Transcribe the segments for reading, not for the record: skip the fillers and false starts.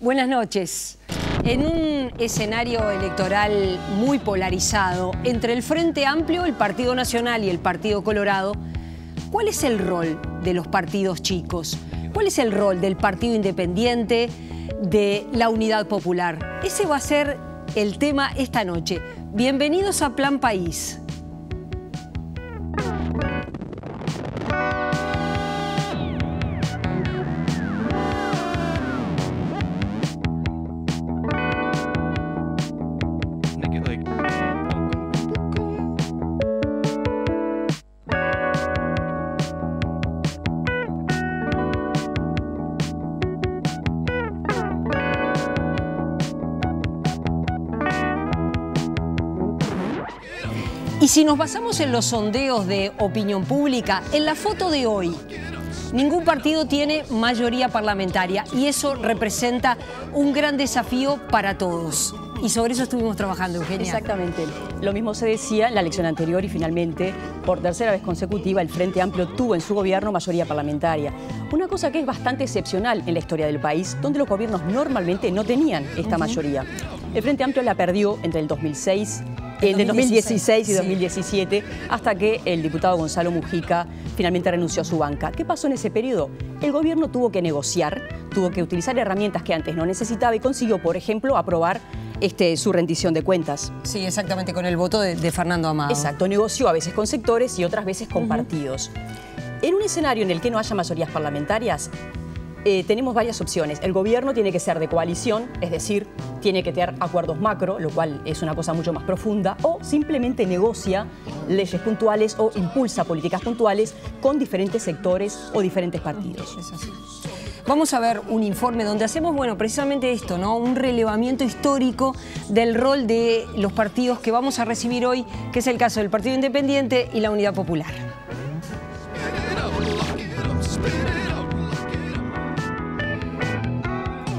Buenas noches. En un escenario electoral muy polarizado entre el Frente Amplio, el Partido Nacional y el Partido Colorado, ¿cuál es el rol de los partidos chicos? ¿Cuál es el rol del Partido Independiente, de la Unidad Popular? Ese va a ser el tema esta noche. Bienvenidos a Plan País. Y si nos basamos en los sondeos de opinión pública, en la foto de hoy, ningún partido tiene mayoría parlamentaria y eso representa un gran desafío para todos. Y sobre eso estuvimos trabajando, Eugenia. Exactamente. Lo mismo se decía en la elección anterior y finalmente, por tercera vez consecutiva, el Frente Amplio tuvo en su gobierno mayoría parlamentaria. Una cosa que es bastante excepcional en la historia del país, donde los gobiernos normalmente no tenían esta mayoría. El Frente Amplio la perdió entre el 2016 y 2017, hasta que el diputado Gonzalo Mujica finalmente renunció a su banca. ¿Qué pasó en ese periodo? El gobierno tuvo que negociar, tuvo que utilizar herramientas que antes no necesitaba y consiguió, por ejemplo, aprobar su rendición de cuentas. Sí, exactamente, con el voto de Fernando Amado. Exacto, negoció a veces con sectores y otras veces con partidos. En un escenario en el que no haya mayorías parlamentarias, tenemos varias opciones. El gobierno tiene que ser de coalición, es decir, tiene que tener acuerdos macro, lo cual es una cosa mucho más profunda, o simplemente negocia leyes puntuales o impulsa políticas puntuales con diferentes sectores o diferentes partidos. Es así. Vamos a ver un informe donde hacemos, precisamente esto, ¿no? Un relevamiento histórico del rol de los partidos que vamos a recibir hoy, que es el caso del Partido Independiente y la Unidad Popular.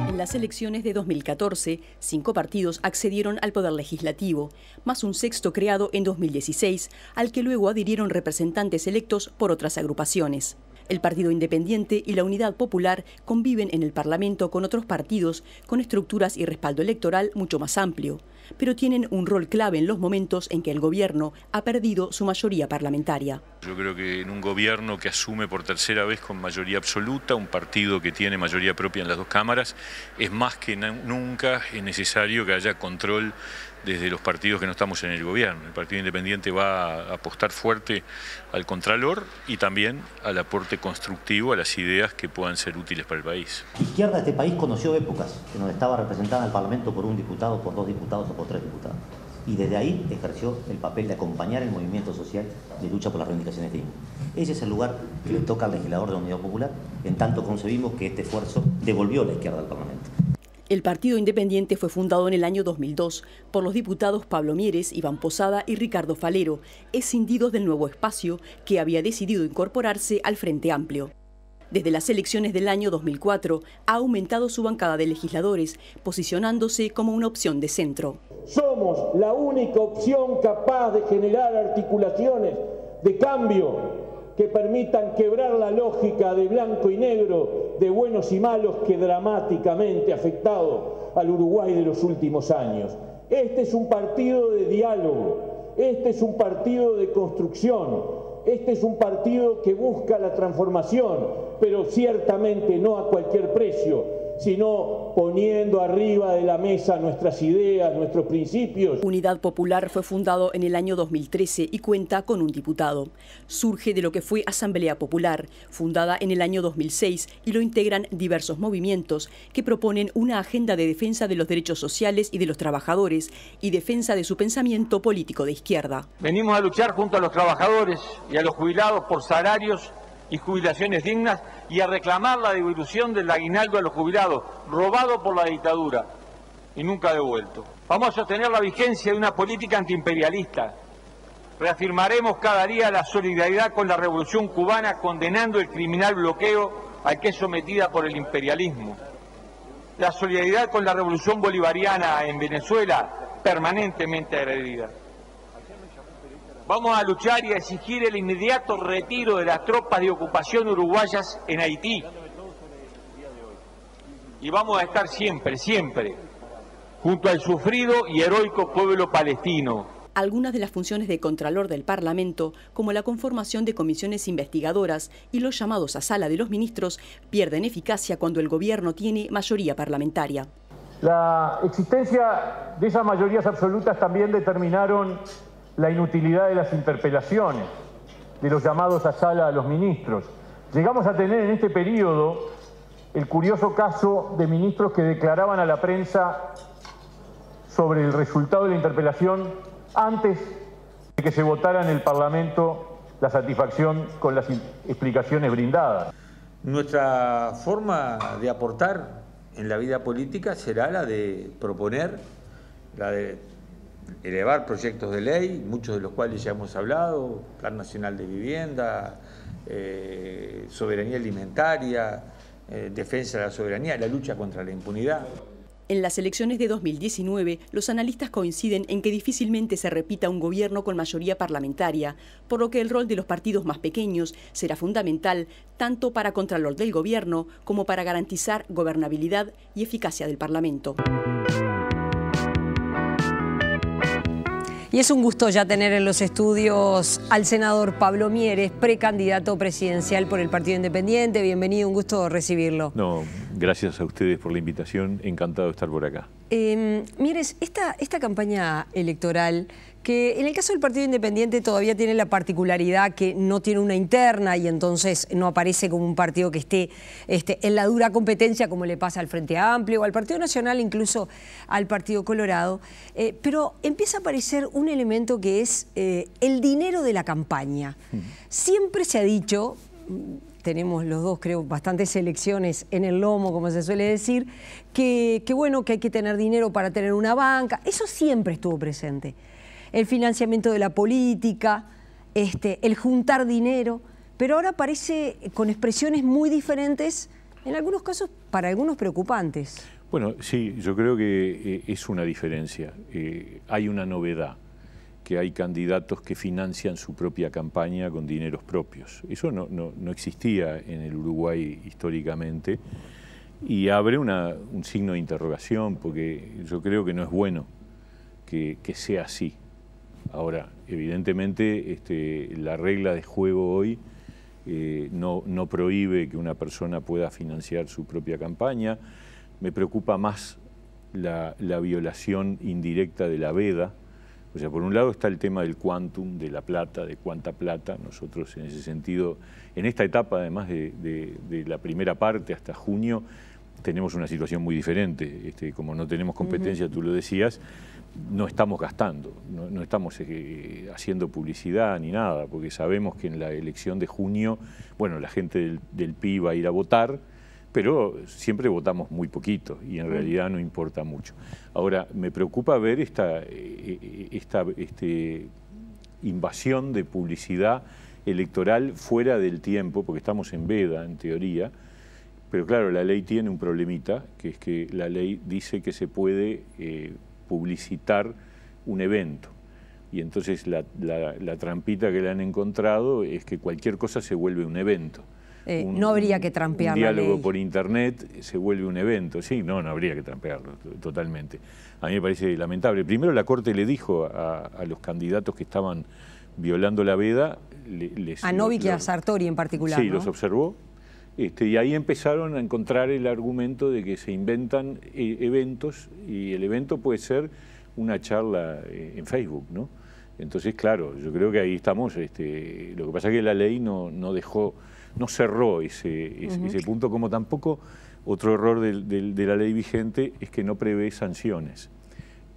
En las elecciones de 2014, 5 partidos accedieron al poder legislativo, más un sexto creado en 2016, al que luego adhirieron representantes electos por otras agrupaciones. El Partido Independiente y la Unidad Popular conviven en el Parlamento con otros partidos con estructuras y respaldo electoral mucho más amplio, pero tienen un rol clave en los momentos en que el gobierno ha perdido su mayoría parlamentaria. Yo creo que en un gobierno que asume por tercera vez con mayoría absoluta, un partido que tiene mayoría propia en las dos cámaras, es más que nunca es necesario que haya control desde los partidos que no estamos en el gobierno. El Partido Independiente va a apostar fuerte al contralor y también al aporte constructivo a las ideas que puedan ser útiles para el país. La izquierda de este país conoció épocas en donde estaba representada en el Parlamento por un diputado, por 2 diputados o por 3 diputados. Y desde ahí ejerció el papel de acompañar el movimiento social de lucha por las reivindicaciones dignas. Ese es el lugar que le toca al legislador de la Unidad Popular, en tanto concebimos que este esfuerzo devolvió a la izquierda al Parlamento. El Partido Independiente fue fundado en el año 2002 por los diputados Pablo Mieres, Iván Posada y Ricardo Falero, escindidos del Nuevo Espacio, que había decidido incorporarse al Frente Amplio. Desde las elecciones del año 2004 ha aumentado su bancada de legisladores, posicionándose como una opción de centro. Somos la única opción capaz de generar articulaciones de cambio que permitan quebrar la lógica de blanco y negro, de buenos y malos que dramáticamente ha afectado al Uruguay de los últimos años. Este es un partido de diálogo, este es un partido de construcción, este es un partido que busca la transformación, pero ciertamente no a cualquier precio, sino poniendo arriba de la mesa nuestras ideas, nuestros principios. Unidad Popular fue fundado en el año 2013 y cuenta con un diputado. Surge de lo que fue Asamblea Popular, fundada en el año 2006, y lo integran diversos movimientos que proponen una agenda de defensa de los derechos sociales y de los trabajadores y defensa de su pensamiento político de izquierda. Venimos a luchar junto a los trabajadores y a los jubilados por salarios y jubilaciones dignas y a reclamar la devolución del aguinaldo a los jubilados, robado por la dictadura y nunca devuelto. Vamos a sostener la vigencia de una política antiimperialista. Reafirmaremos cada día la solidaridad con la revolución cubana, condenando el criminal bloqueo al que es sometida por el imperialismo. La solidaridad con la revolución bolivariana en Venezuela, permanentemente agredida. Vamos a luchar y a exigir el inmediato retiro de las tropas de ocupación uruguayas en Haití. y vamos a estar siempre, siempre, junto al sufrido y heroico pueblo palestino. Algunas de las funciones de Contralor del Parlamento, como la conformación de comisiones investigadoras y los llamados a sala de los ministros, pierden eficacia cuando el gobierno tiene mayoría parlamentaria. La existencia de esas mayorías absolutas también determinaron la inutilidad de las interpelaciones, de los llamados a sala a los ministros. Llegamos a tener en este periodo el curioso caso de ministros que declaraban a la prensa sobre el resultado de la interpelación antes de que se votara en el Parlamento la satisfacción con las explicaciones brindadas. Nuestra forma de aportar en la vida política será la de proponer, la de elevar proyectos de ley, muchos de los cuales ya hemos hablado: Plan Nacional de Vivienda, soberanía alimentaria, defensa de la soberanía, la lucha contra la impunidad. En las elecciones de 2019, los analistas coinciden en que difícilmente se repita un gobierno con mayoría parlamentaria, por lo que el rol de los partidos más pequeños será fundamental tanto para Contralor del Gobierno como para garantizar gobernabilidad y eficacia del Parlamento. Y es un gusto ya tener en los estudios al senador Pablo Mieres, precandidato presidencial por el Partido Independiente. Bienvenido, un gusto recibirlo. No, gracias a ustedes por la invitación, encantado de estar por acá. Mieres, esta campaña electoral, que en el caso del Partido Independiente todavía tiene la particularidad que no tiene una interna y entonces no aparece como un partido que esté en la dura competencia como le pasa al Frente Amplio o al Partido Nacional, incluso al Partido Colorado, pero empieza a aparecer un elemento que es el dinero de la campaña. Siempre se ha dicho, tenemos los dos, creo, bastantes elecciones en el lomo, como se suele decir, que bueno, que hay que tener dinero para tener una banca. Eso siempre estuvo presente. El financiamiento de la política, el juntar dinero, pero ahora aparece con expresiones muy diferentes, en algunos casos para algunos preocupantes. Bueno, sí, yo creo que es una diferencia. Hay una novedad, que hay candidatos que financian su propia campaña con dineros propios. Eso no existía en el Uruguay históricamente y abre un signo de interrogación, porque yo creo que no es bueno que sea así. Ahora, evidentemente, la regla de juego hoy no prohíbe que una persona pueda financiar su propia campaña. Me preocupa más la violación indirecta de la veda. O sea, por un lado está el tema del quantum, de la plata, de cuánta plata. Nosotros, en ese sentido, en esta etapa, además de la primera parte hasta junio, tenemos una situación muy diferente. Como no tenemos competencia, tú lo decías, no estamos gastando, no estamos haciendo publicidad ni nada, porque sabemos que en la elección de junio, bueno, la gente del PI va a ir a votar, pero siempre votamos muy poquito y en realidad no importa mucho. Ahora, me preocupa ver esta invasión de publicidad electoral fuera del tiempo, porque estamos en veda, en teoría, pero claro, la ley tiene un problemita, que es que la ley dice que se puede publicitar un evento. Y entonces la trampita que le han encontrado es que cualquier cosa se vuelve un evento. No habría que trampear la ley. Un diálogo por internet se vuelve un evento. Sí, no habría que trampearlo totalmente. A mí me parece lamentable. Primero la Corte le dijo a los candidatos que estaban violando la veda... a Novik y a Sartori en particular, sí, ¿no? los observó. Y ahí empezaron a encontrar el argumento de que se inventan eventos y el evento puede ser una charla en Facebook, ¿no? Entonces, claro, yo creo que ahí estamos. Lo que pasa es que la ley no cerró ese punto, como tampoco otro error de la ley vigente es que no prevé sanciones,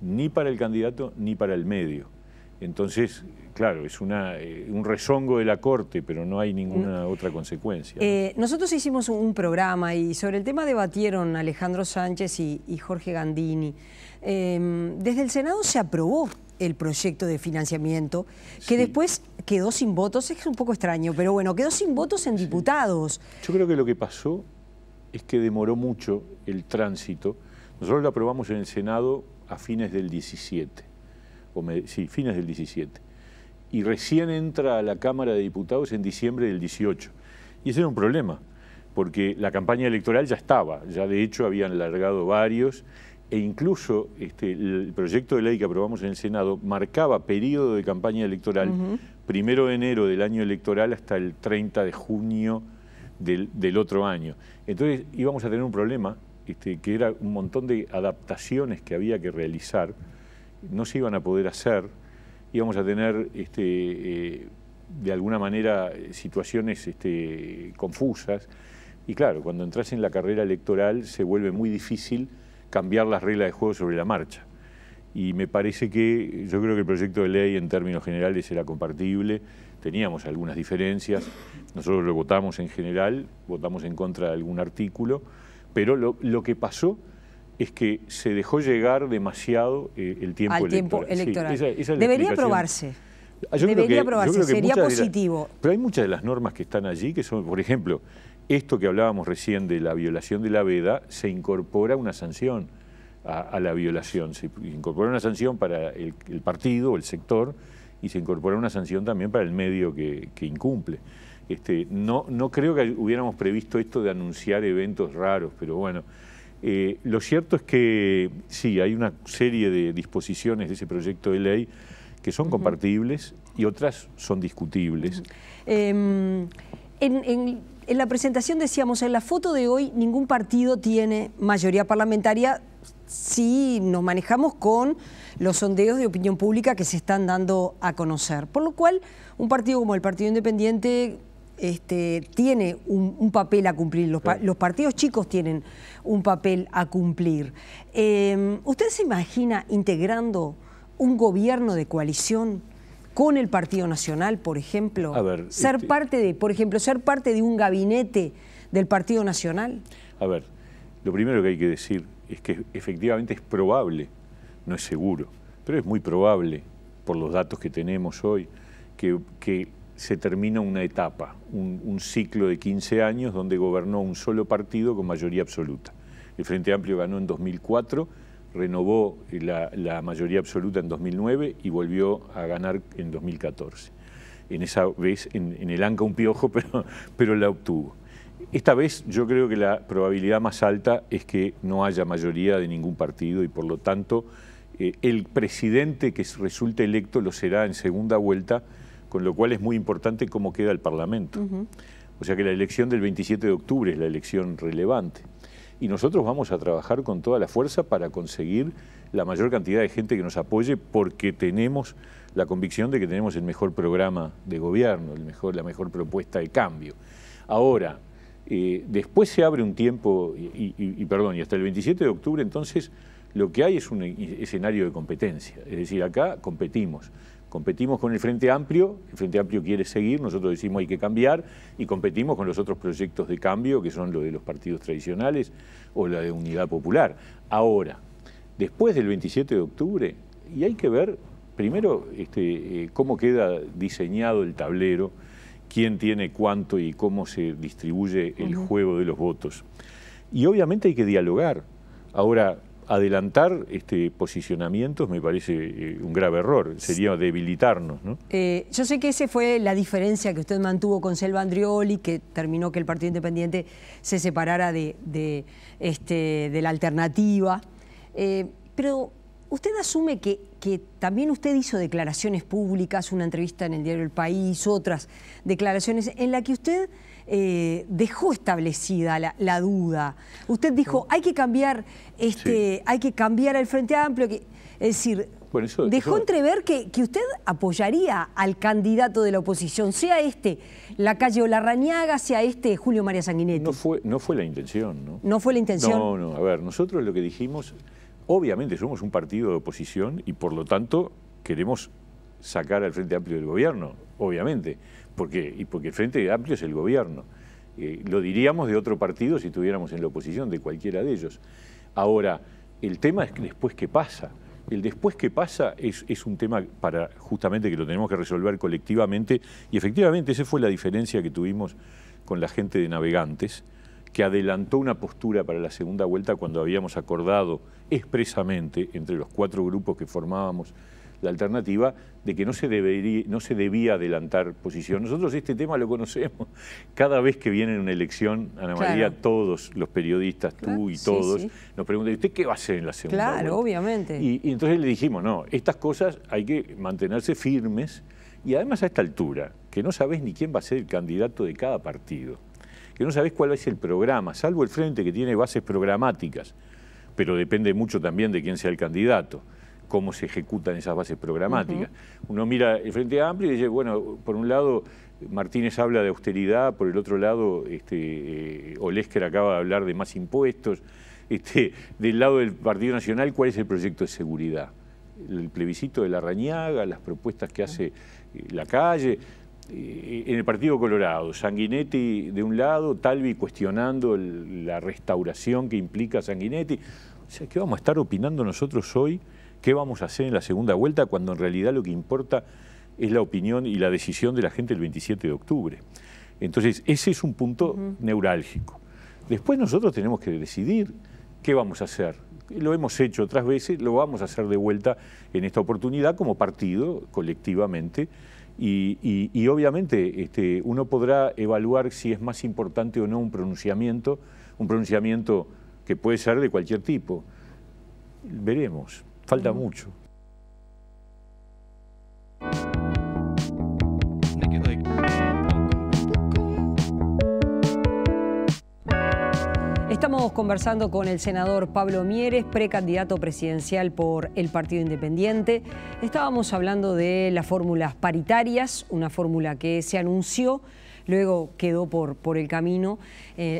ni para el candidato ni para el medio. Entonces, claro, es un rezongo de la Corte, pero no hay ninguna otra consecuencia. Nosotros hicimos un programa y sobre el tema debatieron Alejandro Sánchez y Jorge Gandini. Desde el Senado se aprobó el proyecto de financiamiento, que después quedó sin votos. Es un poco extraño, pero bueno, quedó sin votos en diputados. Yo creo que lo que pasó es que demoró mucho el tránsito. Nosotros lo aprobamos en el Senado a fines del 17. Sí, fines del 17. Y recién entra a la Cámara de Diputados en diciembre del 18. Y ese era un problema, porque la campaña electoral ya estaba, ya de hecho habían largado varios, e incluso el proyecto de ley que aprobamos en el Senado marcaba periodo de campaña electoral, 1 de enero del año electoral hasta el 30 de junio del otro año. Entonces íbamos a tener un problema, que era un montón de adaptaciones que había que realizar, no se iban a poder hacer, íbamos a tener de alguna manera situaciones confusas, y claro, cuando entras en la carrera electoral se vuelve muy difícil cambiar las reglas de juego sobre la marcha. Y me parece que, yo creo que el proyecto de ley en términos generales era compatible, teníamos algunas diferencias, nosotros lo votamos en general, votamos en contra de algún artículo, pero lo que pasó es que se dejó llegar demasiado el tiempo electoral. Sí, esa es debería aprobarse. Debería aprobarse, sería positivo. Pero hay muchas de las normas que están allí que son, por ejemplo, esto que hablábamos recién de la violación de la veda, se incorpora una sanción a la violación. Se incorpora una sanción para el partido o el sector y se incorpora una sanción también para el medio que incumple. No creo que hubiéramos previsto esto de anunciar eventos raros, pero bueno, lo cierto es que sí, hay una serie de disposiciones de ese proyecto de ley que son compartibles y otras son discutibles. En la presentación decíamos, en la foto de hoy ningún partido tiene mayoría parlamentaria si nos manejamos con los sondeos de opinión pública que se están dando a conocer. Por lo cual, un partido como el Partido Independiente tiene un papel a cumplir, los partidos chicos tienen un papel a cumplir. ¿Usted se imagina integrando un gobierno de coalición con el Partido Nacional, por ejemplo? A ver, ser parte de un gabinete del Partido Nacional. A ver, lo primero que hay que decir es que efectivamente es probable, no es seguro, pero es muy probable, por los datos que tenemos hoy, que se termina una etapa, un ciclo de 15 años donde gobernó un solo partido con mayoría absoluta. El Frente Amplio ganó en 2004, renovó la mayoría absoluta en 2009 y volvió a ganar en 2014. En esa vez, en el anca un piojo, pero la obtuvo. Esta vez yo creo que la probabilidad más alta es que no haya mayoría de ningún partido y por lo tanto el presidente que resulte electo lo será en segunda vuelta, con lo cual es muy importante cómo queda el Parlamento. O sea que la elección del 27 de octubre es la elección relevante. Y nosotros vamos a trabajar con toda la fuerza para conseguir la mayor cantidad de gente que nos apoye porque tenemos la convicción de que tenemos el mejor programa de gobierno, la mejor propuesta de cambio. Ahora, después se abre un tiempo, y hasta el 27 de octubre entonces lo que hay es un escenario de competencia. Es decir, acá competimos con el Frente Amplio quiere seguir, nosotros decimos hay que cambiar y competimos con los otros proyectos de cambio que son los de los partidos tradicionales o la de Unidad Popular. Ahora, después del 27 de octubre, y hay que ver primero cómo queda diseñado el tablero, quién tiene cuánto y cómo se distribuye el juego de los votos. Y obviamente hay que dialogar. Ahora, adelantar posicionamientos me parece un grave error, sería debilitarnos, ¿no? Yo sé que esa fue la diferencia que usted mantuvo con Selva Andrioli, que terminó que el Partido Independiente se separara de la alternativa, pero usted asume que también usted hizo declaraciones públicas, una entrevista en el diario El País, otras declaraciones en las que usted dejó establecida la duda. Usted dijo, hay que cambiar hay que cambiar el Frente Amplio, es decir, bueno, dejó entrever que usted apoyaría al candidato de la oposición, sea Lacalle o Larrañaga, sea Julio María Sanguinetti. No fue la intención, ¿no? ¿No fue la intención? No, a ver, nosotros lo que dijimos, obviamente somos un partido de oposición y por lo tanto queremos sacar al Frente Amplio del gobierno, obviamente, porque el Frente Amplio es el gobierno. Lo diríamos de otro partido si estuviéramos en la oposición, de cualquiera de ellos. Ahora, el tema es que después qué pasa. El después qué pasa es un tema para justamente que lo tenemos que resolver colectivamente y efectivamente esa fue la diferencia que tuvimos con la gente de Navegantes, que adelantó una postura para la segunda vuelta cuando habíamos acordado expresamente entre los 4 grupos que formábamos la alternativa, de que no se debía adelantar posición. Nosotros este tema lo conocemos. Cada vez que viene una elección, Ana María, todos los periodistas, tú y todos, nos preguntan, ¿y usted qué va a hacer en la segunda vuelta? Claro, obviamente. Y entonces le dijimos, no, estas cosas hay que mantenerse firmes, y además a esta altura, que no sabés ni quién va a ser el candidato de cada partido, que no sabés cuál va a ser el programa, salvo el Frente, que tiene bases programáticas, pero depende mucho también de quién sea el candidato, cómo se ejecutan esas bases programáticas. Uno mira el Frente Amplio y dice, bueno, por un lado Martínez habla de austeridad, por el otro lado Olesker acaba de hablar de más impuestos. Del lado del Partido Nacional, ¿cuál es el proyecto de seguridad? El plebiscito de Larrañaga, las propuestas que hace Lacalle. En el Partido Colorado, Sanguinetti de un lado, Talvi cuestionando la restauración que implica Sanguinetti. O sea, ¿qué vamos a estar opinando nosotros hoy? ¿Qué vamos a hacer en la segunda vuelta cuando en realidad lo que importa es la opinión y la decisión de la gente el 27 de octubre? Entonces, ese es un punto neurálgico. Después nosotros tenemos que decidir qué vamos a hacer. Lo hemos hecho otras veces, lo vamos a hacer de vuelta en esta oportunidad como partido, colectivamente. Y obviamente uno podrá evaluar si es más importante o no un pronunciamiento que puede ser de cualquier tipo. Veremos, falta mucho. Estamos conversando con el senador Pablo Mieres, precandidato presidencial por el Partido Independiente. Estábamos hablando de las fórmulas paritarias, una fórmula que se anunció, luego quedó por el camino.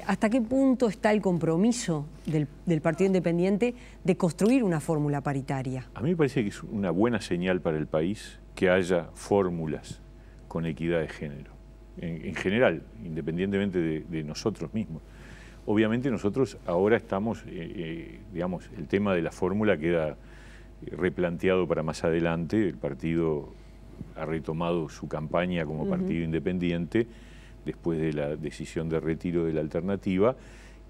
¿Hasta qué punto está el compromiso del Partido Independiente de construir una fórmula paritaria? A mí me parece que es una buena señal para el país que haya fórmulas con equidad de género, en general, independientemente de nosotros mismos. Obviamente nosotros ahora estamos, digamos, el tema de la fórmula queda replanteado para más adelante. El partido ha retomado su campaña como partido independiente después de la decisión de retiro de la alternativa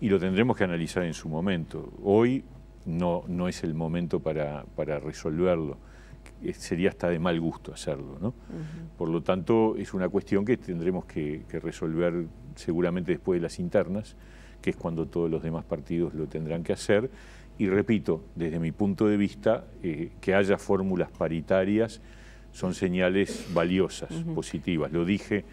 y lo tendremos que analizar en su momento. Hoy no es el momento para resolverlo. Sería hasta de mal gusto hacerlo, ¿no? Por lo tanto, es una cuestión que tendremos que resolver seguramente después de las internas, que es cuando todos los demás partidos lo tendrán que hacer. Y repito, desde mi punto de vista, que haya fórmulas paritarias son señales valiosas, positivas. Lo dije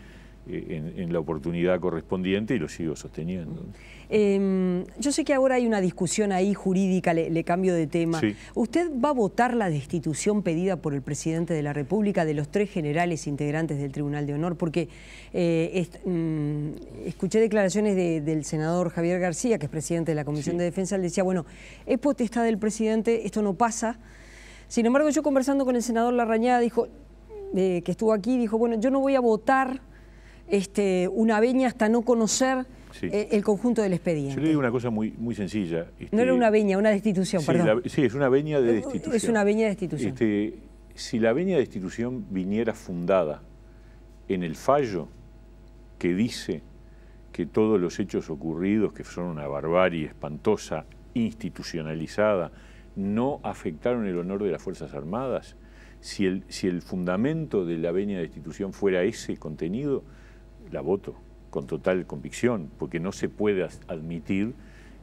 en la oportunidad correspondiente y lo sigo sosteniendo. Yo sé que ahora hay una discusión ahí jurídica, le cambio de tema. Sí. ¿Usted va a votar la destitución pedida por el presidente de la República de los 3 generales integrantes del Tribunal de Honor? Porque escuché declaraciones del senador Javier García, que es presidente de la Comisión de Defensa. Él decía, bueno, es potestad del presidente, esto no pasa. Sin embargo, yo conversando con el senador Larrañaga, dijo, que estuvo aquí, dijo, bueno, yo no voy a votar una venia hasta no conocer el conjunto del expediente. Yo le digo una cosa muy sencilla. No era una venia, una destitución, perdón. Sí, es una venia de destitución. Es una venia de destitución. Si la venia de destitución viniera fundada en el fallo que dice que todos los hechos ocurridos, que son una barbarie espantosa, institucionalizada, no afectaron el honor de las Fuerzas Armadas, si el fundamento de la venia de destitución fuera ese contenido, la voto con total convicción, porque no se puede admitir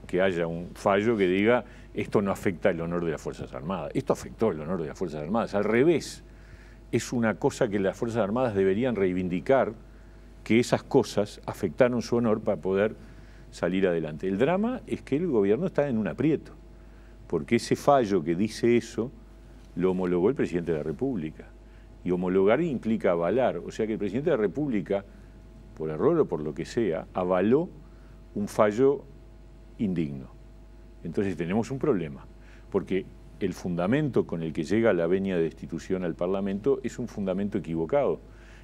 que haya un fallo que diga esto no afecta el honor de las Fuerzas Armadas. Esto afectó el honor de las Fuerzas Armadas. Al revés, es una cosa que las Fuerzas Armadas deberían reivindicar, que esas cosas afectaron su honor para poder salir adelante. El drama es que el gobierno está en un aprieto, porque ese fallo que dice eso lo homologó el presidente de la República. Y homologar implica avalar. O sea que el presidente de la República, por error o por lo que sea, avaló un fallo indigno. Entonces tenemos un problema, porque el fundamento con el que llega la venia de destitución al Parlamento es un fundamento equivocado,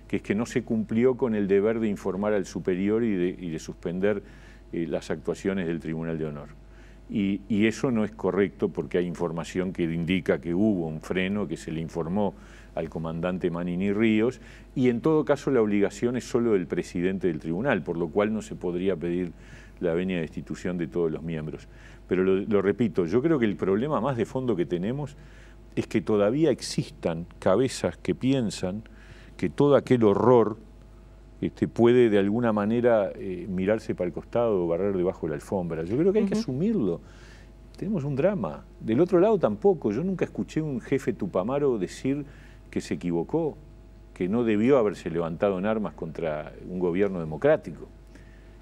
que es que no se cumplió con el deber de informar al superior y de suspender las actuaciones del Tribunal de Honor. Y eso no es correcto porque hay información que indica que hubo un freno, que se le informó al comandante Manini Ríos, y en todo caso la obligación es solo del presidente del tribunal, por lo cual no se podría pedir la venia de destitución de todos los miembros. Pero lo repito, yo creo que el problema más de fondo que tenemos es que todavía existan cabezas que piensan que todo aquel horror puede de alguna manera mirarse para el costado o barrer debajo de la alfombra. Yo creo que hay que asumirlo. Tenemos un drama. Del otro lado tampoco. Yo nunca escuché a un jefe tupamaro decir que se equivocó, que no debió haberse levantado en armas contra un gobierno democrático.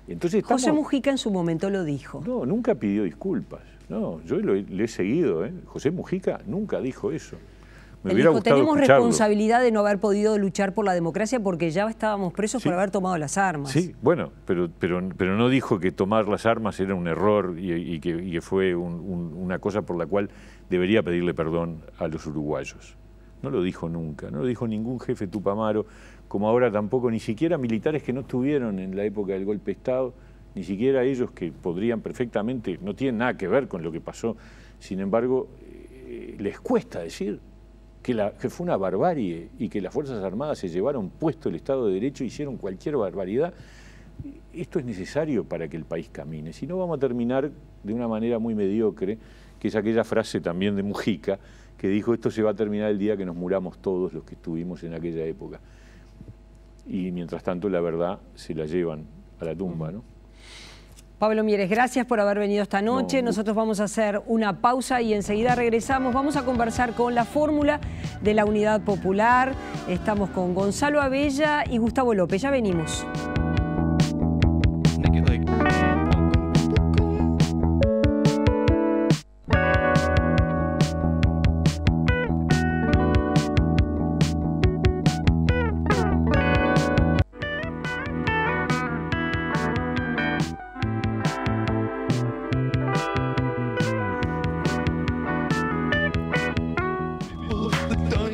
Entonces José Mujica en su momento lo dijo. No, nunca pidió disculpas. No, yo le he seguido. José Mujica nunca dijo eso. Me hubiera gustado tenemos escucharlo. responsabilidad de no haber podido luchar por la democracia porque ya estábamos presos por haber tomado las armas. Sí, bueno, pero no dijo que tomar las armas era un error y que fue una cosa por la cual debería pedirle perdón a los uruguayos. No lo dijo nunca, no lo dijo ningún jefe tupamaro, como ahora tampoco, ni siquiera militares que no estuvieron en la época del golpe de Estado, ni siquiera ellos que podrían perfectamente, no tienen nada que ver con lo que pasó, sin embargo, les cuesta decir que fue una barbarie y que las Fuerzas Armadas se llevaron puesto el Estado de Derecho, hicieron cualquier barbaridad. Esto es necesario para que el país camine, si no vamos a terminar de una manera muy mediocre, que es aquella frase también de Mujica, que dijo: esto se va a terminar el día que nos muramos todos los que estuvimos en aquella época. Y mientras tanto la verdad se la llevan a la tumba, ¿no? Pablo Mieres, gracias por haber venido esta noche. Nosotros vamos a hacer una pausa y enseguida regresamos. Vamos a conversar con la fórmula de la Unidad Popular. Estamos con Gonzalo Abella y Gustavo López. Ya venimos.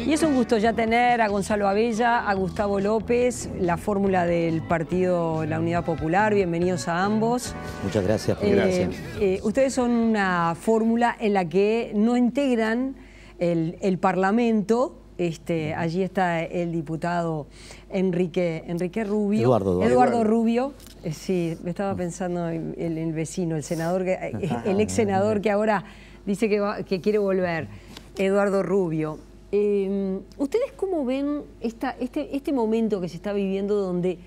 Y es un gusto ya tener a Gonzalo Abella, a Gustavo López, la fórmula del partido La Unidad Popular. Bienvenidos a ambos. Muchas gracias. Ustedes son una fórmula en la que no integran el Parlamento. Allí está el diputado Enrique Rubio. Eduardo Rubio. Sí, me estaba pensando en el vecino, el senador, el ex senador que ahora dice que quiere volver, Eduardo Rubio. ¿Ustedes cómo ven este momento que se está viviendo donde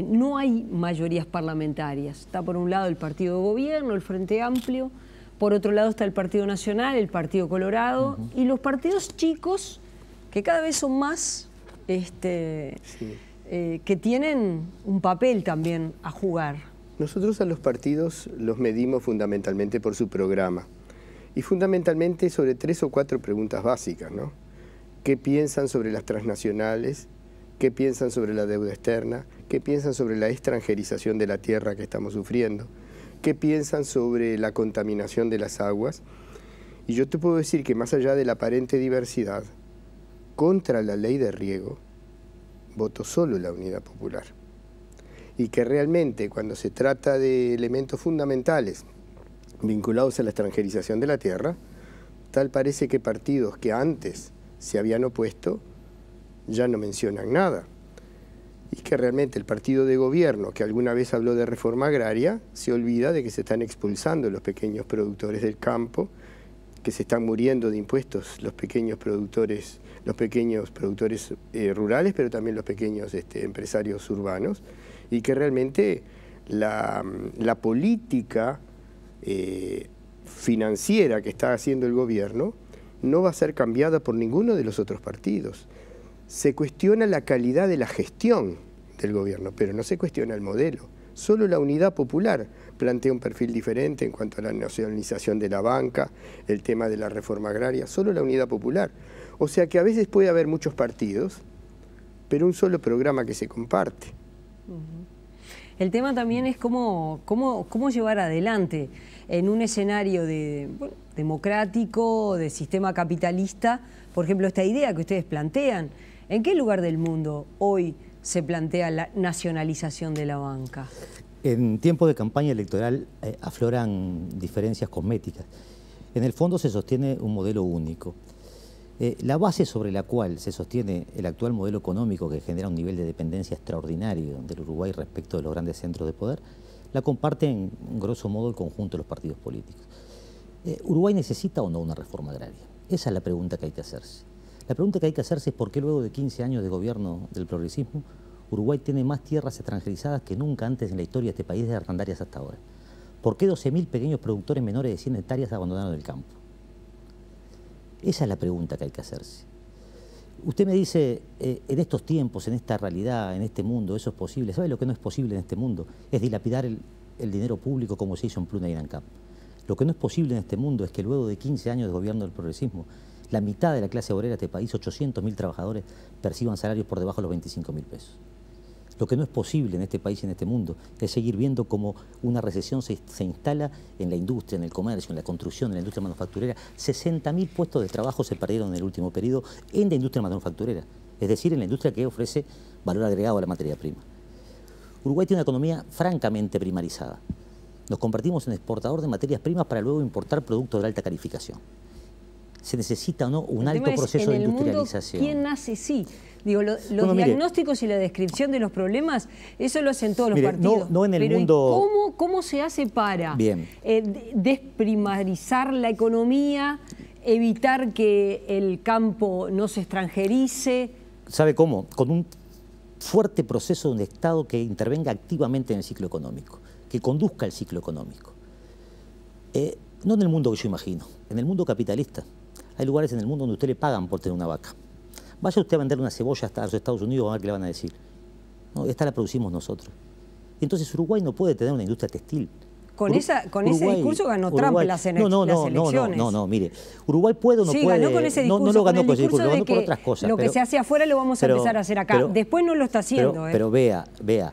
no hay mayorías parlamentarias? Está por un lado el partido de gobierno, el Frente Amplio, por otro lado está el Partido Nacional, el Partido Colorado, y los partidos chicos, que cada vez son más, que tienen un papel también a jugar. Nosotros a los partidos los medimos fundamentalmente por su programa. Y fundamentalmente sobre 3 o 4 preguntas básicas, ¿no? ¿Qué piensan sobre las transnacionales? ¿Qué piensan sobre la deuda externa? ¿Qué piensan sobre la extranjerización de la tierra que estamos sufriendo? ¿Qué piensan sobre la contaminación de las aguas? Y yo te puedo decir que más allá de la aparente diversidad, contra la ley de riego, votó solo la Unidad Popular. Y que realmente cuando se trata de elementos fundamentales vinculados a la extranjerización de la tierra, tal parece que partidos que antes se habían opuesto ya no mencionan nada. Y que realmente el partido de gobierno, que alguna vez habló de reforma agraria, se olvida de que se están expulsando los pequeños productores del campo, que se están muriendo de impuestos los pequeños productores rurales, pero también los pequeños empresarios urbanos, y que realmente la política financiera que está haciendo el gobierno no va a ser cambiada por ninguno de los otros partidos. Se cuestiona la calidad de la gestión del gobierno, pero no se cuestiona el modelo. Solo la Unidad Popular plantea un perfil diferente en cuanto a la nacionalización de la banca, el tema de la reforma agraria, solo la Unidad Popular. O sea que a veces puede haber muchos partidos, pero un solo programa que se comparte. El tema también es cómo llevar adelante en un escenario democrático, de sistema capitalista, por ejemplo, esta idea que ustedes plantean. ¿En qué lugar del mundo hoy se plantea la nacionalización de la banca? En tiempo de campaña electoral afloran diferencias cosméticas. En el fondo se sostiene un modelo único. La base sobre la cual se sostiene el actual modelo económico, que genera un nivel de dependencia extraordinario del Uruguay respecto de los grandes centros de poder, la comparten, grosso modo, el conjunto de los partidos políticos. ¿Uruguay necesita o no una reforma agraria? Esa es la pregunta que hay que hacerse. La pregunta que hay que hacerse es por qué luego de 15 años de gobierno del progresismo, Uruguay tiene más tierras extranjerizadas que nunca antes en la historia de este país desde Hernandarias hasta ahora. ¿Por qué 12.000 pequeños productores menores de 100 hectáreas abandonaron el campo? Esa es la pregunta que hay que hacerse. Usted me dice, en estos tiempos, en esta realidad, en este mundo, ¿eso es posible? ¿Sabe lo que no es posible en este mundo? Es dilapidar el dinero público como se hizo en Pluna y Inancap. Lo que no es posible en este mundo es que luego de 15 años de gobierno del progresismo, la mitad de la clase obrera de este país, 800.000 trabajadores, perciban salarios por debajo de los 25.000 pesos. Lo que no es posible en este país y en este mundo es seguir viendo cómo una recesión se instala en la industria, en el comercio, en la construcción, en la industria manufacturera. 60.000 puestos de trabajo se perdieron en el último periodo en la industria manufacturera, es decir, en la industria que ofrece valor agregado a la materia prima. Uruguay tiene una economía francamente primarizada. Nos convertimos en exportador de materias primas para luego importar productos de alta calificación. ¿Se necesita o no un alto proceso de industrialización? ¿Quién nace sí? Digo, los diagnósticos y la descripción de los problemas, eso lo hacen todos los partidos. No en el pero mundo... ¿cómo se hace para desprimarizar la economía, evitar que el campo no se extranjerice? ¿Sabe cómo? Con un fuerte proceso de un Estado que intervenga activamente en el ciclo económico, que conduzca el ciclo económico. No en el mundo que yo imagino, en el mundo capitalista. Hay lugares en el mundo donde usted le pagan por tener una vaca. Vaya usted a vender una cebolla hasta los Estados Unidos, a ver qué le van a decir. No, esta la producimos nosotros. Y entonces Uruguay no puede tener una industria textil. Con ese discurso ganó Trump las elecciones. No, mire. Uruguay puede o no puede. Ganó con ese discurso. No lo ganó con ese discurso, lo ganó por otras cosas. Lo que se hace afuera lo vamos a empezar a hacer acá. Después no lo está haciendo. Pero vea.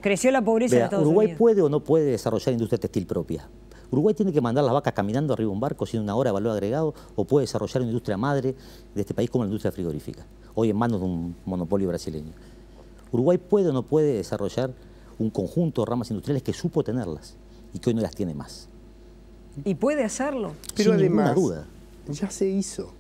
Creció la pobreza en Estados Uruguay Unidos. puede o no puede desarrollar industria textil propia. Uruguay tiene que mandar las vacas caminando arriba de un barco sin una hora de valor agregado, o puede desarrollar una industria madre de este país como la industria frigorífica, hoy en manos de un monopolio brasileño. Uruguay puede o no puede desarrollar un conjunto de ramas industriales que supo tenerlas y que hoy no las tiene más. Y puede hacerlo. Pero sin además, ninguna duda. Ya se hizo.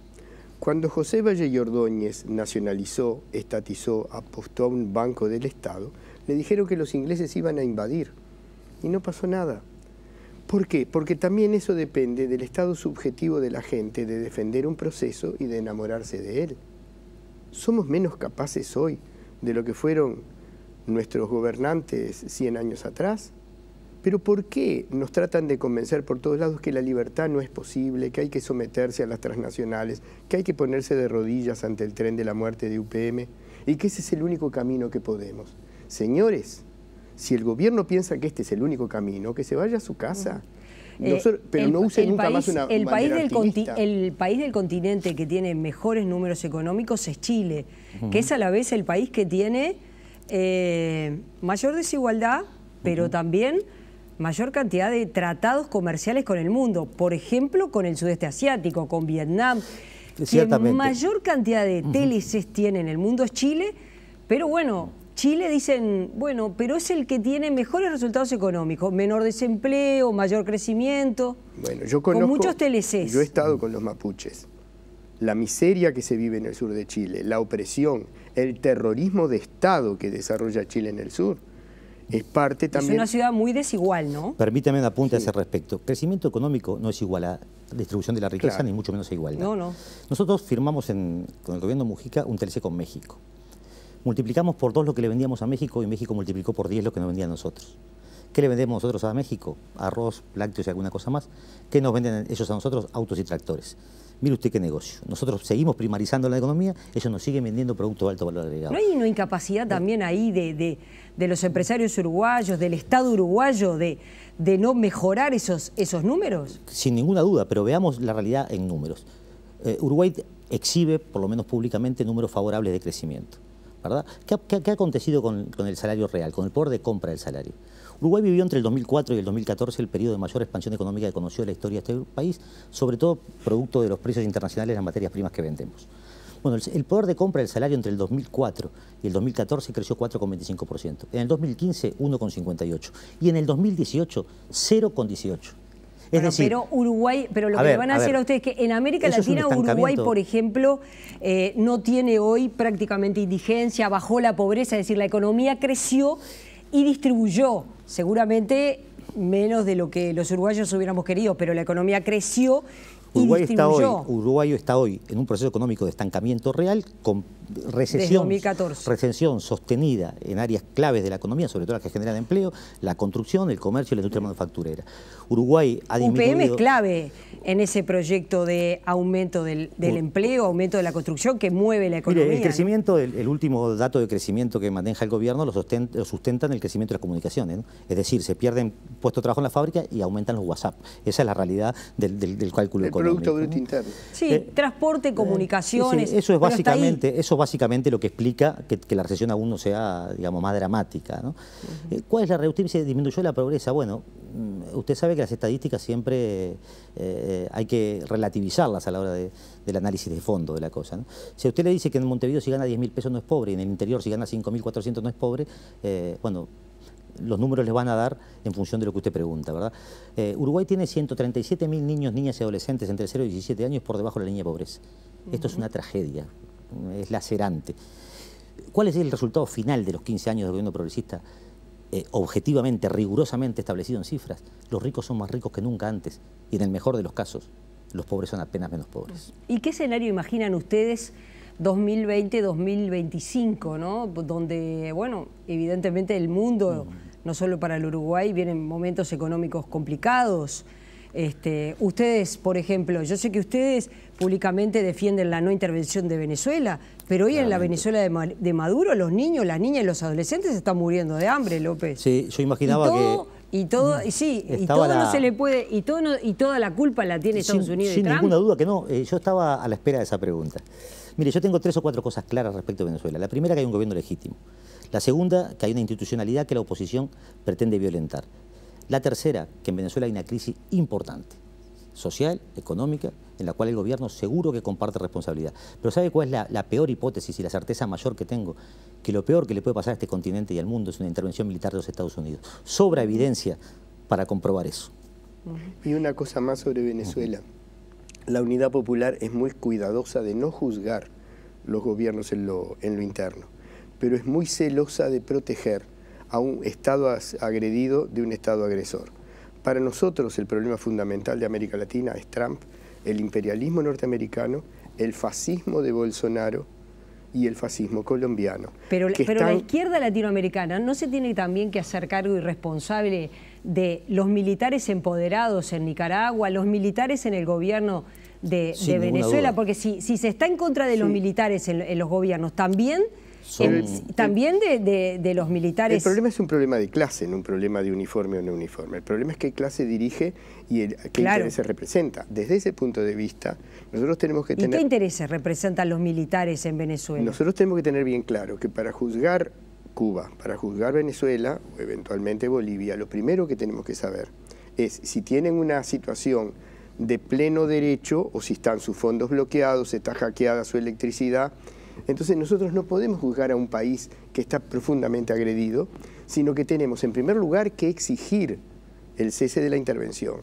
Cuando José Valle y Ordóñez nacionalizó, estatizó, apostó a un banco del Estado, le dijeron que los ingleses iban a invadir. Y no pasó nada. ¿Por qué? Porque también eso depende del estado subjetivo de la gente de defender un proceso y de enamorarse de él. Somos menos capaces hoy de lo que fueron nuestros gobernantes 100 años atrás. Pero ¿por qué nos tratan de convencer por todos lados que la libertad no es posible, que hay que someterse a las transnacionales, que hay que ponerse de rodillas ante el tren de la muerte de UPM y que ese es el único camino que podemos? Señores, si el gobierno piensa que este es el único camino, que se vaya a su casa. Pero no use nunca más una bandera activista. El país del continente que tiene mejores números económicos es Chile, que es a la vez el país que tiene mayor desigualdad, pero también mayor cantidad de tratados comerciales con el mundo. Por ejemplo, con el sudeste asiático, con Vietnam. Quien mayor cantidad de TLCs tiene en el mundo es Chile, pero bueno... Chile dicen, bueno, pero es el que tiene mejores resultados económicos, menor desempleo, mayor crecimiento, bueno, yo conozco, con muchos TLCs. Yo he estado con los mapuches. La miseria que se vive en el sur de Chile, la opresión, el terrorismo de Estado que desarrolla Chile en el sur, es parte también... Es una ciudad muy desigual, ¿no? Permítame un apunte a ese respecto. Crecimiento económico no es igual a distribución de la riqueza, ni mucho menos a igualdad. No. Nosotros firmamos con el gobierno Mujica un TLC con México. Multiplicamos por 2 lo que le vendíamos a México y México multiplicó por 10 lo que nos vendían a nosotros. ¿Qué le vendemos nosotros a México? Arroz, lácteos y alguna cosa más. ¿Qué nos venden ellos a nosotros? Autos y tractores. Mire usted qué negocio. Nosotros seguimos primarizando la economía, ellos nos siguen vendiendo productos de alto valor agregado. ¿No hay una incapacidad también ahí de los empresarios uruguayos, del Estado uruguayo, de no mejorar esos números? Sin ninguna duda, pero veamos la realidad en números. Uruguay exhibe, por lo menos públicamente, números favorables de crecimiento, ¿verdad? ¿Qué ha acontecido con el salario real, con el poder de compra del salario? Uruguay vivió entre el 2004 y el 2014 el periodo de mayor expansión económica que conoció la historia de este país, sobre todo producto de los precios internacionales de las materias primas que vendemos. Bueno, el poder de compra del salario entre el 2004 y el 2014 creció 4,25%. En el 2015, 1,58%. Y en el 2018, 0,18%. Es decir, pero Uruguay, pero lo que le van a decir a ustedes es que en América Latina Uruguay, por ejemplo, no tiene hoy prácticamente indigencia, bajó la pobreza, es decir, la economía creció y distribuyó, seguramente menos de lo que los uruguayos hubiéramos querido, pero la economía creció Uruguay está hoy en un proceso económico de estancamiento real con recesión sostenida en áreas claves de la economía, sobre todo las que generan empleo, la construcción, el comercio y la industria manufacturera. Uruguay ha disminuido... UPM es clave en ese proyecto de aumento del empleo, aumento de la construcción que mueve la economía. Mire, el crecimiento, el último dato de crecimiento que maneja el gobierno lo sustentan el crecimiento de las comunicaciones, ¿no? Es decir, se pierden puestos de trabajo en la fábrica y aumentan los WhatsApp. Esa es la realidad del cálculo económico. El Producto Bruto Interno. Sí, transporte, comunicaciones. Sí, eso es básicamente lo que explica que la recesión aún no sea, digamos, más dramática, ¿no? ¿Cuál es la reducción? ¿Se disminuyó la pobreza? Bueno, usted sabe que las estadísticas siempre hay que relativizarlas a la hora del análisis de fondo de la cosa, ¿no? Si a usted le dice que en Montevideo si gana 10.000 pesos no es pobre y en el interior si gana 5.400 no es pobre, bueno, los números les van a dar en función de lo que usted pregunta, ¿verdad? Uruguay tiene 137.000 niños, niñas y adolescentes entre 0 y 17 años por debajo de la línea de pobreza. Esto es una tragedia, es lacerante. ¿Cuál es el resultado final de los 15 años de gobierno progresista? Objetivamente, rigurosamente establecido en cifras, los ricos son más ricos que nunca antes y en el mejor de los casos, los pobres son apenas menos pobres. ¿Y qué escenario imaginan ustedes 2020-2025, ¿no? Donde, bueno, evidentemente el mundo, no solo para el Uruguay, vienen momentos económicos complicados. Ustedes, por ejemplo, yo sé que ustedes públicamente defienden la no intervención de Venezuela, pero hoy en la Venezuela de Maduro los niños, las niñas y los adolescentes se están muriendo de hambre, López. Sí, yo imaginaba y todo no se le puede, y toda la culpa la tiene Estados Unidos y Trump. Sin ninguna duda que no. Yo estaba a la espera de esa pregunta. Mire, yo tengo 3 o 4 cosas claras respecto a Venezuela. La primera, que hay un gobierno legítimo. La segunda, que hay una institucionalidad que la oposición pretende violentar. La tercera, que en Venezuela hay una crisis importante, social, económica, en la cual el gobierno seguro que comparte responsabilidad. Pero ¿sabe cuál es la peor hipótesis y la certeza mayor que tengo? Que lo peor que le puede pasar a este continente y al mundo es una intervención militar de los Estados Unidos. Sobra evidencia para comprobar eso. Y una cosa más sobre Venezuela. La Unidad Popular es muy cuidadosa de no juzgar los gobiernos en lo interno, pero es muy celosa de proteger a un Estado agredido de un Estado agresor. Para nosotros el problema fundamental de América Latina es Trump, el imperialismo norteamericano, el fascismo de Bolsonaro y el fascismo colombiano. Pero la izquierda latinoamericana no se tiene también que hacer cargo y responsable de los militares empoderados en Nicaragua, los militares en el gobierno de Venezuela, porque si se está en contra de los militares en los gobiernos, también de los militares. El problema es un problema de clase, no un problema de uniforme o no uniforme. El problema es qué clase dirige y qué intereses representa. Desde ese punto de vista, nosotros tenemos que tener... ¿Y qué intereses representan los militares en Venezuela? Nosotros tenemos que tener bien claro que para juzgar Cuba, para juzgar Venezuela o eventualmente Bolivia, lo primero que tenemos que saber es si tienen una situación de pleno derecho o si están sus fondos bloqueados, está hackeada su electricidad. Entonces nosotros no podemos juzgar a un país que está profundamente agredido, sino que tenemos en primer lugar que exigir el cese de la intervención.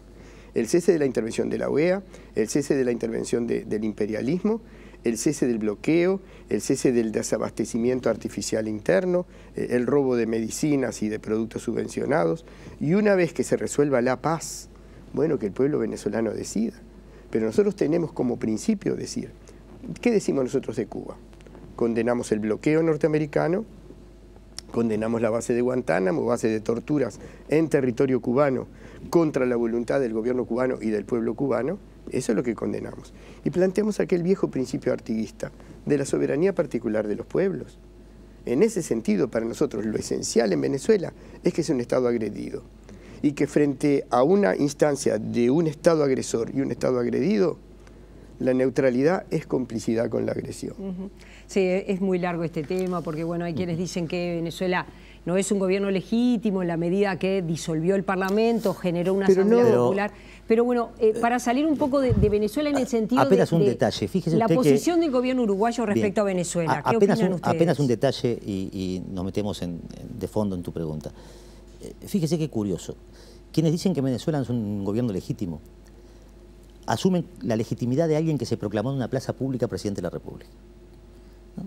El cese de la intervención de la OEA, el cese de la intervención del imperialismo, el cese del bloqueo, el cese del desabastecimiento artificial interno, el robo de medicinas y de productos subvencionados. Y una vez que se resuelva la paz, bueno, que el pueblo venezolano decida. Pero nosotros tenemos como principio decir, ¿qué decimos nosotros de Cuba? Condenamos el bloqueo norteamericano, condenamos la base de Guantánamo, base de torturas en territorio cubano contra la voluntad del gobierno cubano y del pueblo cubano. Eso es lo que condenamos. Y planteamos aquel viejo principio artiguista de la soberanía particular de los pueblos. En ese sentido, para nosotros, lo esencial en Venezuela es que es un Estado agredido y que frente a una instancia de un Estado agresor y un Estado agredido, la neutralidad es complicidad con la agresión. Sí, es muy largo este tema porque bueno, hay quienes dicen que Venezuela no es un gobierno legítimo en la medida que disolvió el Parlamento, generó una asamblea popular. Pero bueno, para salir un poco de Venezuela en el sentido un detalle. Fíjese la usted posición del gobierno uruguayo respecto a Venezuela. ¿Qué opinan ustedes? Apenas un detalle y nos metemos de fondo en tu pregunta. Fíjese qué curioso. Quienes dicen que Venezuela es un gobierno legítimo asumen la legitimidad de alguien que se proclamó en una plaza pública presidente de la República, ¿no?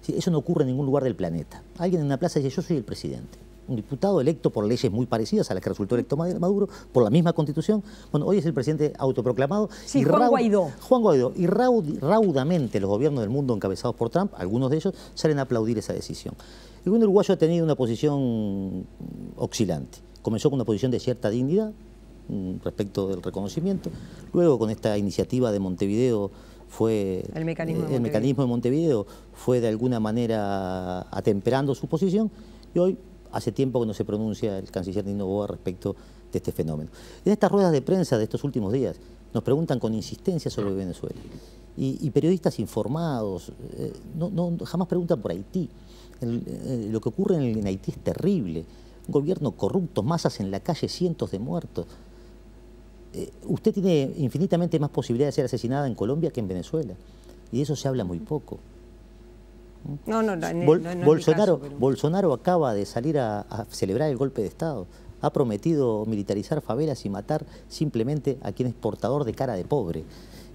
Sí, eso no ocurre en ningún lugar del planeta. Alguien en una plaza dice, yo soy el presidente. un diputado electo por leyes muy parecidas a las que resultó electo Maduro, por la misma Constitución. Bueno, hoy es el presidente autoproclamado. Sí, Juan Guaidó. Juan Guaidó. Y raudamente los gobiernos del mundo encabezados por Trump, algunos de ellos, salen a aplaudir esa decisión. El gobierno uruguayo ha tenido una posición oscilante. Comenzó con una posición de cierta dignidad respecto del reconocimiento. Luego, con esta iniciativa de Montevideo, fue el mecanismo de Montevideo fue de alguna manera atemperando su posición, y hoy hace tiempo que no se pronuncia el canciller Nino Boa respecto de este fenómeno. En estas ruedas de prensa de estos últimos días nos preguntan con insistencia sobre Venezuela, y periodistas informados jamás preguntan por Haití. Lo que ocurre en Haití es terrible, un gobierno corrupto, masas en la calle, cientos de muertos. Usted tiene infinitamente más posibilidad de ser asesinada en Colombia que en Venezuela, y de eso se habla muy poco. Bolsonaro acaba de salir a celebrar el golpe de Estado, ha prometido militarizar favelas y matar simplemente a quien es portador de cara de pobre,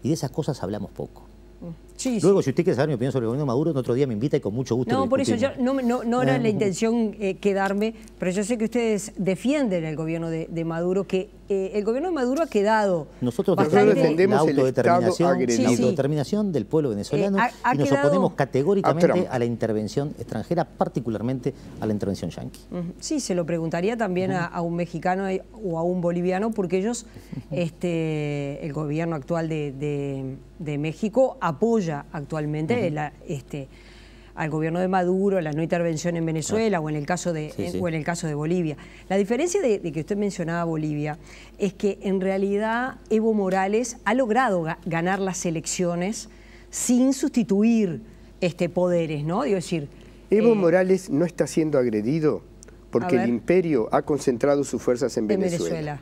y de esas cosas hablamos poco. Sí, Luego, si usted quiere saber mi opinión sobre el gobierno de Maduro, en otro día me invita y con mucho gusto. No, por eso yo no era la intención quedarme, pero yo sé que ustedes defienden el gobierno de Maduro, que el gobierno de Maduro ha quedado Nosotros bastante... defendemos la autodeterminación del pueblo venezolano, y nos oponemos categóricamente a la intervención extranjera, particularmente a la intervención yanqui. Sí, se lo preguntaría también a un mexicano o a un boliviano, porque ellos, el gobierno actual de México apoya actualmente al gobierno de Maduro, la no intervención en Venezuela o en el caso de Bolivia. La diferencia de que usted mencionaba Bolivia es que en realidad Evo Morales ha logrado ganar las elecciones sin sustituir poderes, ¿no? Digo, decir, Evo Morales no está siendo agredido porque el imperio ha concentrado sus fuerzas en Venezuela.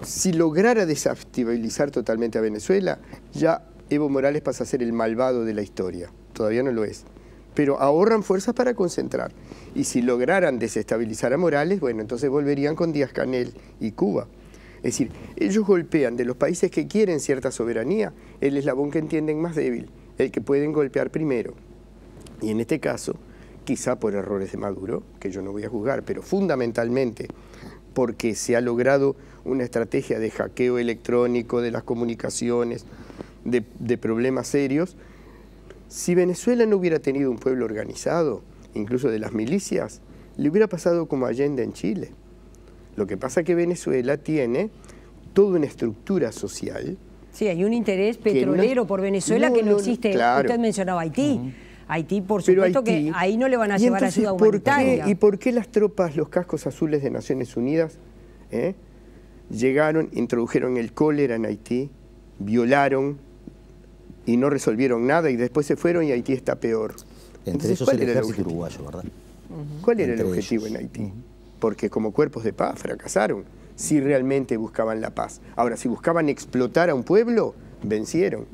Si lograra desestabilizar totalmente a Venezuela, ya Evo Morales pasa a ser el malvado de la historia. Todavía no lo es. Pero ahorran fuerzas para concentrar. Y si lograran desestabilizar a Morales, bueno, entonces volverían con Díaz-Canel y Cuba. Es decir, ellos golpean de los países que quieren cierta soberanía el eslabón que entienden más débil, el que pueden golpear primero. Y en este caso, quizá por errores de Maduro, que yo no voy a juzgar, pero fundamentalmente porque se ha logrado una estrategia de hackeo electrónico de las comunicaciones, de problemas serios. Si Venezuela no hubiera tenido un pueblo organizado, incluso de las milicias, le hubiera pasado como Allende en Chile. Lo que pasa es que Venezuela tiene toda una estructura social. Sí, hay un interés petrolero por Venezuela que no existe. Claro. Usted mencionaba Haití. Haití, por supuesto, que ahí no le van a llevar ayuda humanitaria. ¿Y por qué las tropas, los cascos azules de Naciones Unidas, llegaron, introdujeron el cólera en Haití, violaron y no resolvieron nada, y después se fueron y Haití está peor? Entre esos el ejército uruguayo, ¿verdad? ¿Cuál era el objetivo en Haití? Porque como cuerpos de paz fracasaron, si realmente buscaban la paz. Ahora, si buscaban explotar a un pueblo, vencieron.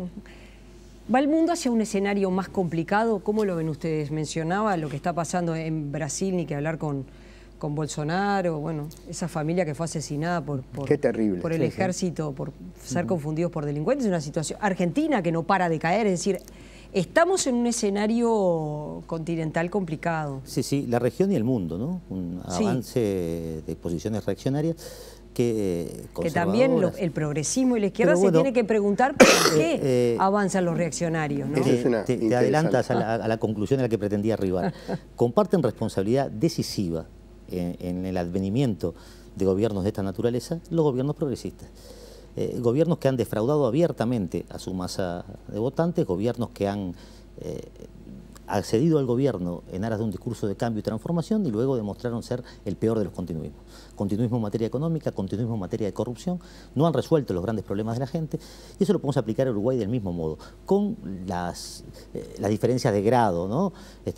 ¿Va el mundo hacia un escenario más complicado? ¿Cómo lo ven ustedes? Mencionaba lo que está pasando en Brasil, ni que hablar con Bolsonaro, bueno, esa familia que fue asesinada por el ejército, por ser confundidos por delincuentes, es una situación. Argentina, que no para de caer, es decir, estamos en un escenario continental complicado. Sí, la región y el mundo, ¿no? Un avance de posiciones reaccionarias que también el progresismo y la izquierda se tiene que preguntar por qué avanzan los reaccionarios, ¿no? Te adelantas a la conclusión a la que pretendía arribar. Comparten responsabilidad decisiva en el advenimiento de gobiernos de esta naturaleza los gobiernos progresistas. Gobiernos que han defraudado abiertamente a su masa de votantes, gobiernos que han accedido al gobierno en aras de un discurso de cambio y transformación, y luego demostraron ser el peor de los continuismos. Continuismo en materia económica, continuismo en materia de corrupción, no han resuelto los grandes problemas de la gente, y eso lo podemos aplicar a Uruguay del mismo modo, con las diferencias de grado, ¿no?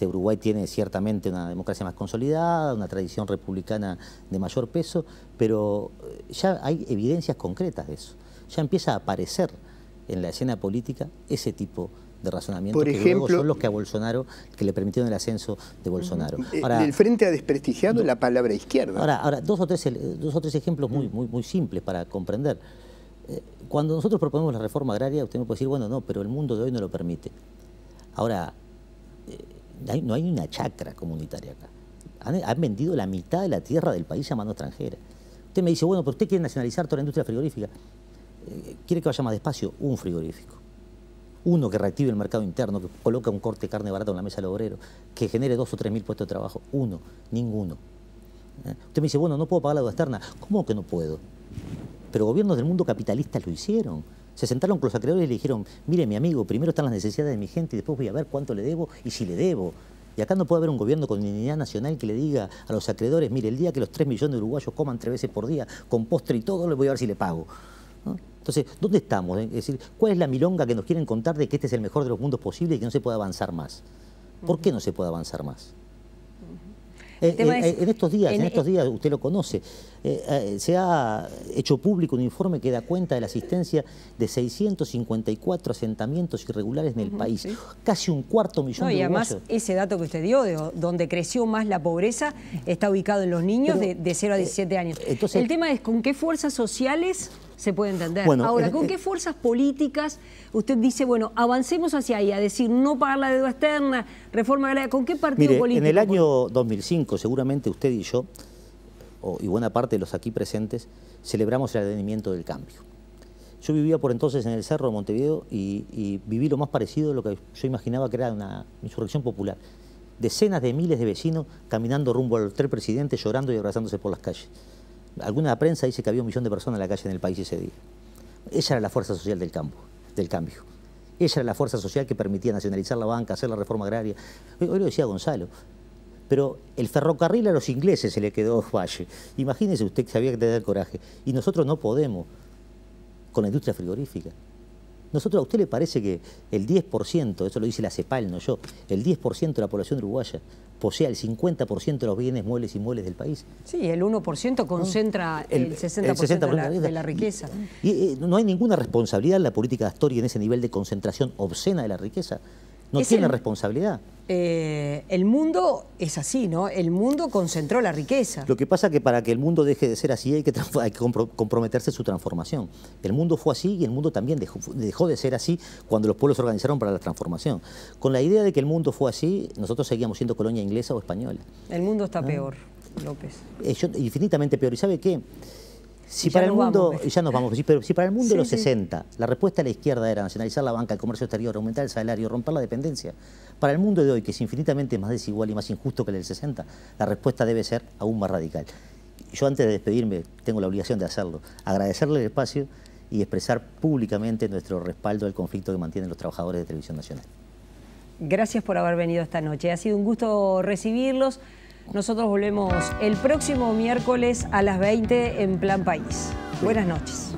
Uruguay tiene ciertamente una democracia más consolidada, una tradición republicana de mayor peso, pero ya hay evidencias concretas de eso. Ya empieza a aparecer en la escena política ese tipo de razonamientos, por ejemplo, que luego son los que a Bolsonaro, que le permitieron el ascenso de Bolsonaro. Ahora, el Frente ha desprestigiado la palabra izquierda. Ahora dos o tres ejemplos muy simples para comprender. Cuando nosotros proponemos la reforma agraria, usted me puede decir, bueno, no, pero el mundo de hoy no lo permite. Ahora, no hay una chacra comunitaria acá. Han vendido la mitad de la tierra del país a mano extranjera. Usted me dice, bueno, pero usted quiere nacionalizar toda la industria frigorífica. ¿Quiere que vaya más despacio? Un frigorífico. Uno que reactive el mercado interno, que coloca un corte de carne barata en la mesa del obrero, que genere 2 o 3 mil puestos de trabajo. Uno, ninguno. Usted me dice, bueno, no puedo pagar la deuda externa. ¿Cómo que no puedo? Pero gobiernos del mundo capitalista lo hicieron. Se sentaron con los acreedores y le dijeron, mire, mi amigo, primero están las necesidades de mi gente y después voy a ver cuánto le debo y si le debo. Y acá no puede haber un gobierno con dignidad nacional que le diga a los acreedores, mire, el día que los 3 millones de uruguayos coman 3 veces por día, con postre y todo, les voy a ver si le pago. ¿No? Entonces, ¿dónde estamos? Es decir, ¿cuál es la milonga que nos quieren contar de que este es el mejor de los mundos posibles y que no se puede avanzar más? ¿Por qué no se puede avanzar más? En estos días, usted lo conoce, se ha hecho público un informe que da cuenta de la asistencia de 654 asentamientos irregulares en el país. ¿Sí? Casi 250.000 de y además, uruguayos. ese dato que usted dio, de donde creció más la pobreza, está ubicado en los niños de 0 a 17 años. Entonces, el tema es con qué fuerzas sociales se puede entender. Bueno, ahora, ¿con qué fuerzas políticas usted dice, bueno, avancemos hacia ahí, a decir, no pagar la deuda externa, reforma agraria? ¿Con qué partido político? En el año 2005, seguramente usted y yo, y buena parte de los aquí presentes, celebramos el advenimiento del cambio. Yo vivía por entonces en el Cerro de Montevideo y viví lo más parecido a lo que yo imaginaba que era una insurrección popular. Decenas de miles de vecinos caminando rumbo al hotel presidente, llorando y abrazándose por las calles. Alguna prensa dice que había 1 millón de personas en la calle en el país ese día. Esa era la fuerza social del cambio. Esa era la fuerza social que permitía nacionalizar la banca, hacer la reforma agraria. Hoy lo decía Gonzalo. Pero el ferrocarril a los ingleses se le quedó Valle. Imagínese usted que había que tener coraje. Y nosotros no podemos con la industria frigorífica. ¿A usted le parece que el 10%, eso lo dice la CEPAL, no yo, el 10% de la población uruguaya posee el 50% de los bienes muebles y inmuebles del país? Sí, el 1% concentra el 60% de la riqueza. Y no hay ninguna responsabilidad en la política de Astori en ese nivel de concentración obscena de la riqueza. No tiene responsabilidad. El mundo es así, ¿no? El mundo concentró la riqueza. Lo que pasa es que para que el mundo deje de ser así hay que comprometerse en su transformación. El mundo fue así y el mundo también dejó de ser así cuando los pueblos se organizaron para la transformación. Con la idea de que el mundo fue así, nosotros seguíamos siendo colonia inglesa o española. El mundo está peor, López. Infinitamente peor. ¿Y sabe qué? Si para el mundo, ya nos vamos, pero si para el mundo de los 60 la respuesta de la izquierda era nacionalizar la banca, el comercio exterior, aumentar el salario, romper la dependencia, para el mundo de hoy, que es infinitamente más desigual y más injusto que el del 60, la respuesta debe ser aún más radical. Yo antes de despedirme, tengo la obligación de hacerlo, agradecerle el espacio y expresar públicamente nuestro respaldo al conflicto que mantienen los trabajadores de Televisión Nacional. Gracias por haber venido esta noche, ha sido un gusto recibirlos. Nosotros volvemos el próximo miércoles a las 20 en Plan País. Buenas noches.